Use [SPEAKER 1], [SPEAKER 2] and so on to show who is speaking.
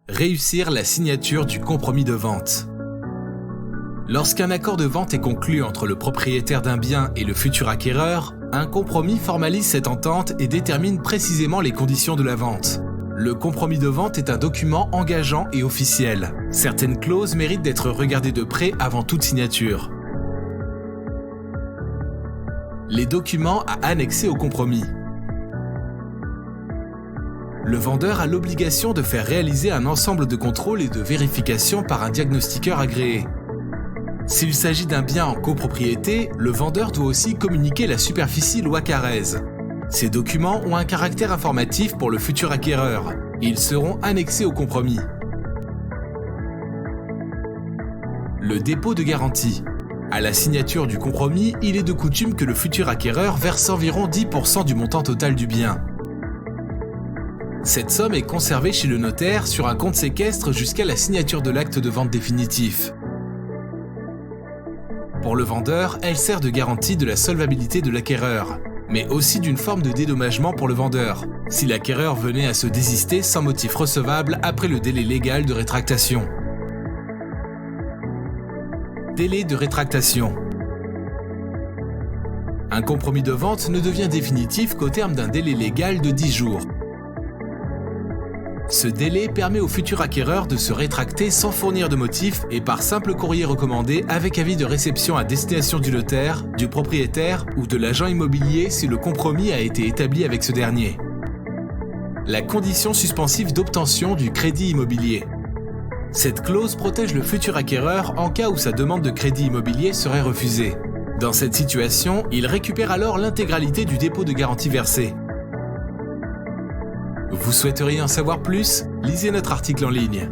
[SPEAKER 1] Réussir la signature du compromis de vente. Lorsqu'un accord de vente est conclu entre le propriétaire d'un bien et le futur acquéreur, un compromis formalise cette entente et détermine précisément les conditions de la vente. Le compromis de vente est un document engageant et officiel. Certaines clauses méritent d'être regardées de près avant toute signature. Les documents à annexer au compromis. Le vendeur a l'obligation de faire réaliser un ensemble de contrôles et de vérifications par un diagnostiqueur agréé. S'il s'agit d'un bien en copropriété, le vendeur doit aussi communiquer la superficie loi Carrez. Ces documents ont un caractère informatif pour le futur acquéreur. Ils seront annexés au compromis. Le dépôt de garantie. À la signature du compromis, il est de coutume que le futur acquéreur verse environ 10% du montant total du bien. Cette somme est conservée chez le notaire sur un compte séquestre jusqu'à la signature de l'acte de vente définitif. Pour le vendeur, elle sert de garantie de la solvabilité de l'acquéreur, mais aussi d'une forme de dédommagement pour le vendeur, si l'acquéreur venait à se désister sans motif recevable après le délai légal de rétractation. Délai de rétractation. Un compromis de vente ne devient définitif qu'au terme d'un délai légal de 10 jours. Ce délai permet au futur acquéreur de se rétracter sans fournir de motif et par simple courrier recommandé avec avis de réception à destination du notaire, du propriétaire ou de l'agent immobilier si le compromis a été établi avec ce dernier. La condition suspensive d'obtention du crédit immobilier. Cette clause protège le futur acquéreur en cas où sa demande de crédit immobilier serait refusée. Dans cette situation, il récupère alors l'intégralité du dépôt de garantie versé. Vous souhaiteriez en savoir plus? Lisez notre article en ligne.